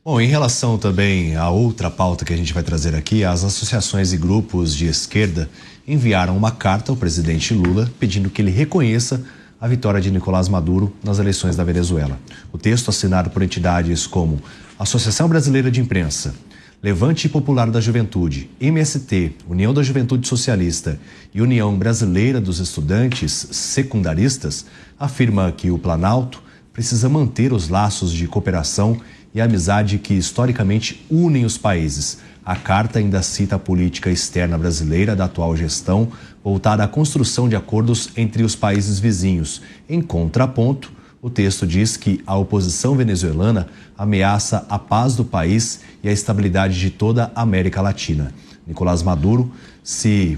Bom, em relação também a outra pauta que a gente vai trazer aqui, as associações e grupos de esquerda enviaram uma carta ao presidente Lula pedindo que ele reconheça a vitória de Nicolás Maduro nas eleições da Venezuela. O texto, assinado por entidades como Associação Brasileira de Imprensa, Levante Popular da Juventude, MST, União da Juventude Socialista e União Brasileira dos Estudantes Secundaristas, afirma que o Planalto precisa manter os laços de cooperação e amizade que historicamente unem os países. A carta ainda cita a política externa brasileira da atual gestão, voltada à construção de acordos entre os países vizinhos. Em contraponto, o texto diz que a oposição venezuelana ameaça a paz do país e a estabilidade de toda a América Latina. Nicolás Maduro se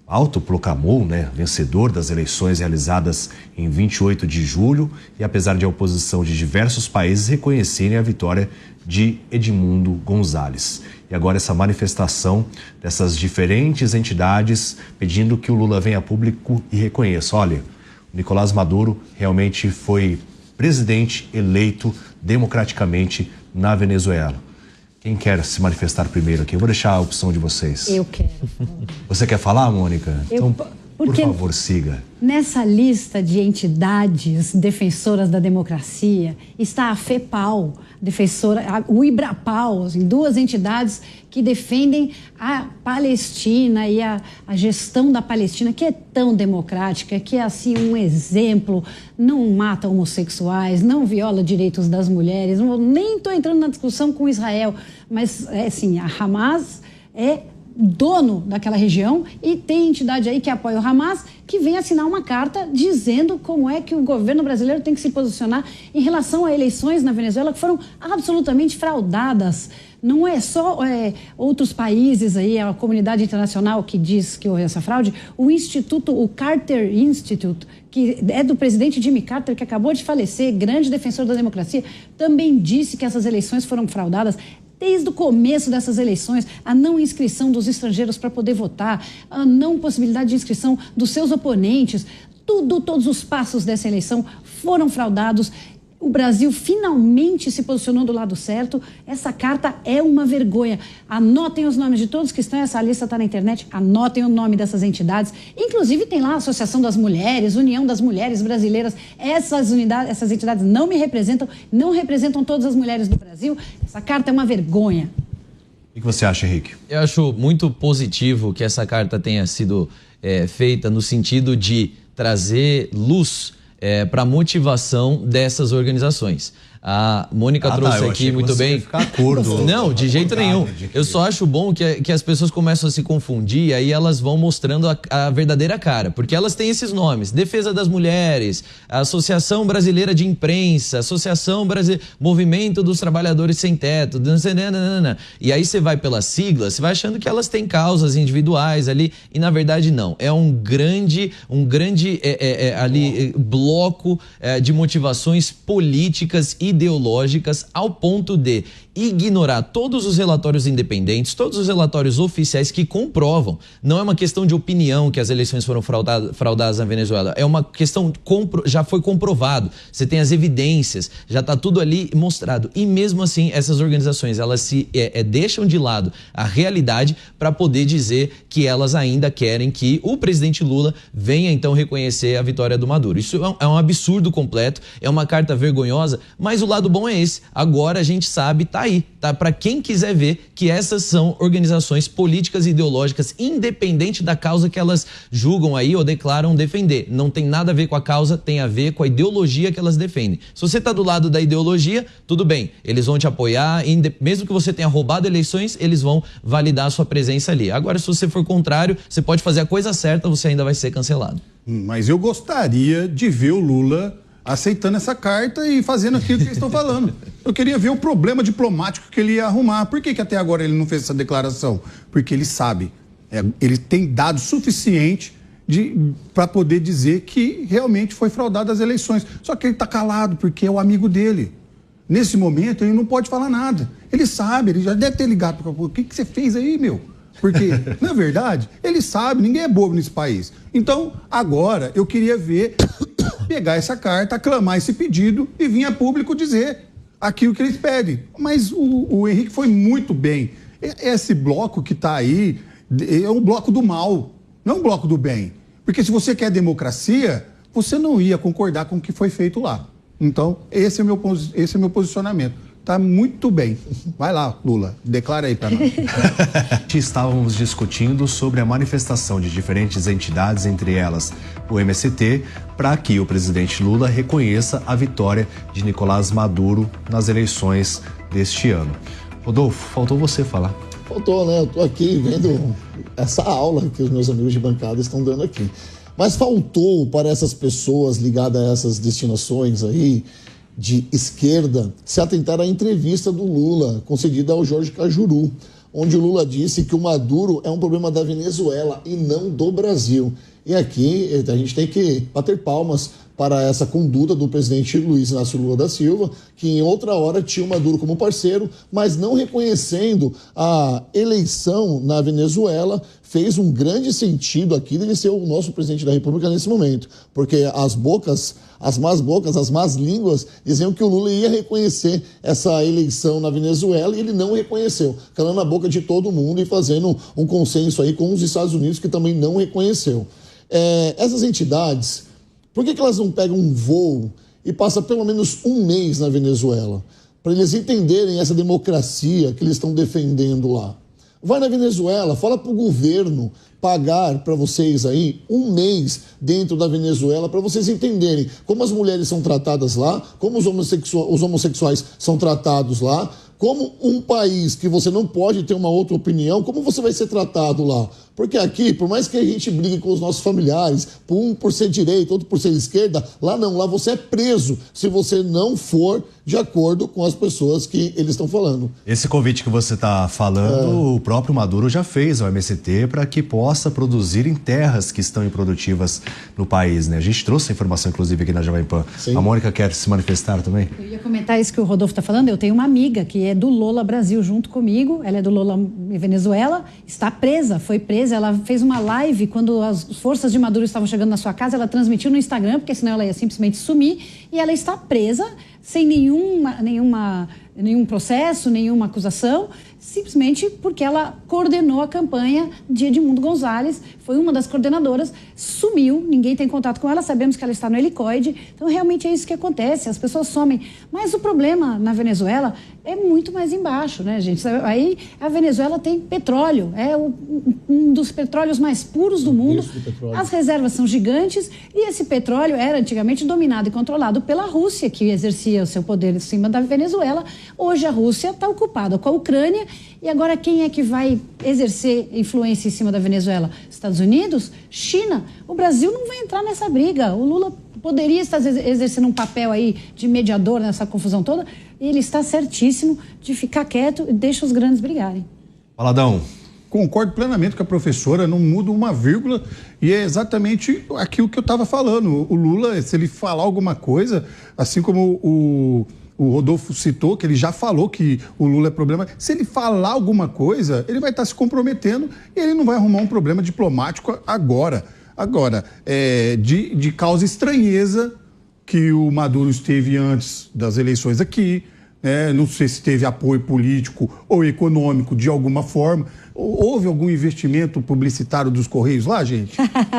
autoproclamou, vencedor das eleições realizadas em 28 de julho e apesar de a oposição de diversos países reconhecerem a vitória de Edmundo Gonzalez. E agora essa manifestação dessas diferentes entidades pedindo que o Lula venha a público e reconheça, olha, o Nicolás Maduro realmente foi presidente eleito democraticamente na Venezuela. Quem quer se manifestar primeiro aqui? Eu vou deixar a opção de vocês. Eu quero. Você quer falar, Mônica? Então, por favor, siga. Nessa lista de entidades defensoras da democracia está a FEPAL, o IBRAPAL, assim, duas entidades que defendem a Palestina e a gestão da Palestina, que é tão democrática, que é assim um exemplo, não mata homossexuais, não viola direitos das mulheres, nem estou entrando na discussão com Israel, mas assim, a Hamas é dono daquela região e tem entidade aí que apoia o Hamas que vem assinar uma carta dizendo como é que o governo brasileiro tem que se posicionar em relação a eleições na Venezuela que foram absolutamente fraudadas. Não é só outros países aí, a comunidade internacional que diz que houve essa fraude, o Carter Institute, que é do presidente Jimmy Carter, que acabou de falecer, grande defensor da democracia, também disse que essas eleições foram fraudadas. Desde o começo dessas eleições, a não inscrição dos estrangeiros para poder votar, a não possibilidade de inscrição dos seus oponentes, todos os passos dessa eleição foram fraudados. O Brasil finalmente se posicionou do lado certo. Essa carta é uma vergonha. Anotem os nomes de todos que estão, essa lista está na internet, anotem o nome dessas entidades. Inclusive tem lá a Associação das Mulheres, União das Mulheres Brasileiras. Essas entidades não me representam, não representam todas as mulheres do Brasil. Essa carta é uma vergonha. O que você acha, Henrique? Eu acho muito positivo que essa carta tenha sido feita no sentido de trazer luz para a motivação dessas organizações. A Mônica trouxe aqui muito bem. Não, de jeito nenhum. Eu só acho bom que as pessoas começam a se confundir e aí elas vão mostrando a verdadeira cara. Porque elas têm esses nomes: Defesa das Mulheres, Associação Brasileira de Imprensa, Movimento dos Trabalhadores Sem Teto. E aí você vai pelas siglas, você vai achando que elas têm causas individuais ali e na verdade não. É um grande bloco de motivações políticas e ideológicas ao ponto de ignorar todos os relatórios independentes, todos os relatórios oficiais que comprovam. Não é uma questão de opinião que as eleições foram fraudadas na Venezuela. É uma questão, já foi comprovado. Você tem as evidências, já está tudo ali mostrado. E mesmo assim, essas organizações, elas se deixam de lado a realidade para poder dizer que elas ainda querem que o presidente Lula venha então reconhecer a vitória do Maduro. Isso é um absurdo completo, é uma carta vergonhosa, mas o lado bom é esse. Agora a gente sabe, tá aí, tá? Para quem quiser ver que essas são organizações políticas e ideológicas, independente da causa que elas julgam aí ou declaram defender. Não tem nada a ver com a causa, tem a ver com a ideologia que elas defendem. Se você tá do lado da ideologia, tudo bem, eles vão te apoiar, mesmo que você tenha roubado eleições, eles vão validar a sua presença ali. Agora, se você for contrário, você pode fazer a coisa certa, você ainda vai ser cancelado. Mas eu gostaria de ver o Lula aceitando essa carta e fazendo aquilo que eles estão falando. Eu queria ver o problema diplomático que ele ia arrumar. Por que até agora ele não fez essa declaração? Porque ele sabe, ele tem dado suficiente para poder dizer que realmente foi fraudado as eleições. Só que ele está calado porque é o amigo dele. Nesse momento ele não pode falar nada. Ele sabe, ele já deve ter ligado para o que você fez aí, meu? Porque, na verdade, ele sabe, ninguém é bobo nesse país. Então, agora, eu queria ver, pegar essa carta, aclamar esse pedido e vir a público dizer aquilo que eles pedem. Mas o Henrique foi muito bem. Esse bloco que está aí é um bloco do mal, não é um bloco do bem. Porque se você quer democracia, você não ia concordar com o que foi feito lá. Então, esse é o meu posicionamento. Tá muito bem. Vai lá, Lula, declara aí para nós. Estávamos discutindo sobre a manifestação de diferentes entidades, entre elas o MST, para que o presidente Lula reconheça a vitória de Nicolás Maduro nas eleições deste ano. Rodolfo, faltou você falar. Faltou, né? Eu tô aqui vendo essa aula que os meus amigos de bancada estão dando aqui. Mas faltou para essas pessoas ligadas a essas destinações aí, de esquerda, se atentar à entrevista do Lula, concedida ao Jorge Cajuru, onde o Lula disse que o Maduro é um problema da Venezuela e não do Brasil. E aqui a gente tem que bater palmas para essa conduta do presidente Luiz Inácio Lula da Silva, que em outra hora tinha o Maduro como parceiro, mas não reconhecendo a eleição na Venezuela, fez um grande sentido aqui dele ser o nosso presidente da República nesse momento, porque as más línguas diziam que o Lula ia reconhecer essa eleição na Venezuela e ele não reconheceu, calando a boca de todo mundo e fazendo um consenso aí com os Estados Unidos, que também não reconheceu. Essas entidades, por que elas não pegam um voo e passam pelo menos um mês na Venezuela? Para eles entenderem essa democracia que eles estão defendendo lá. Vai na Venezuela, fala para o governo pagar para vocês aí um mês dentro da Venezuela para vocês entenderem como as mulheres são tratadas lá, como os homossexuais são tratados lá, como um país que você não pode ter uma outra opinião, como você vai ser tratado lá? Porque aqui, por mais que a gente brigue com os nossos familiares, um por ser direita, outro por ser esquerda, lá não, lá você é preso se você não for de acordo com as pessoas que eles estão falando. Esse convite que você está falando, o próprio Maduro já fez ao MST para que possa produzir em terras que estão improdutivas no país, né? A gente trouxe a informação, inclusive, aqui na Jovem Pan. Sim. A Mônica quer se manifestar também? Eu ia comentar isso que o Rodolfo está falando. Eu tenho uma amiga que é do Lola Brasil junto comigo, ela é do Lola Venezuela, está presa, foi presa, ela fez uma live quando as forças de Maduro estavam chegando na sua casa, ela transmitiu no Instagram, porque senão ela ia simplesmente sumir, e ela está presa sem nenhum processo, nenhuma acusação, simplesmente porque ela coordenou a campanha de Edmundo Gonzalez, foi uma das coordenadoras, sumiu, ninguém tem contato com ela, sabemos que ela está no helicoide, então realmente é isso que acontece, as pessoas somem. Mas o problema na Venezuela é muito mais embaixo, né, gente? Aí a Venezuela tem petróleo, é um dos petróleos mais puros do mundo, as reservas são gigantes e esse petróleo era antigamente dominado e controlado pela Rússia, que exercia o seu poder em cima da Venezuela. Hoje a Rússia está ocupada com a Ucrânia e agora quem é que vai exercer influência em cima da Venezuela? Estados Unidos? China? O Brasil não vai entrar nessa briga. O Lula poderia estar exercendo um papel aí de mediador nessa confusão toda e ele está certíssimo de ficar quieto e deixa os grandes brigarem. Valadão. Concordo plenamente com a professora, não muda uma vírgula e é exatamente aquilo que eu estava falando. O Lula, se ele falar alguma coisa, assim como o Rodolfo citou, que ele já falou que o Lula é problema. Se ele falar alguma coisa, ele vai estar se comprometendo e ele não vai arrumar um problema diplomático agora. Agora, de causa estranheza que o Maduro esteve antes das eleições aqui, não sei se teve apoio político ou econômico de alguma forma. Houve algum investimento publicitário dos Correios lá, gente?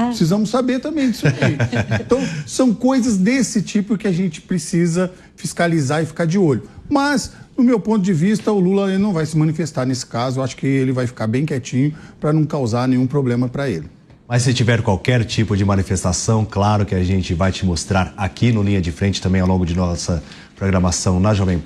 Precisamos saber também disso aí. Então, são coisas desse tipo que a gente precisa fiscalizar e ficar de olho. Mas, do meu ponto de vista, o Lula ele não vai se manifestar nesse caso. Eu acho que ele vai ficar bem quietinho para não causar nenhum problema para ele. Mas se tiver qualquer tipo de manifestação, claro que a gente vai te mostrar aqui no Linha de Frente também ao longo de nossa programação na Jovem Pan.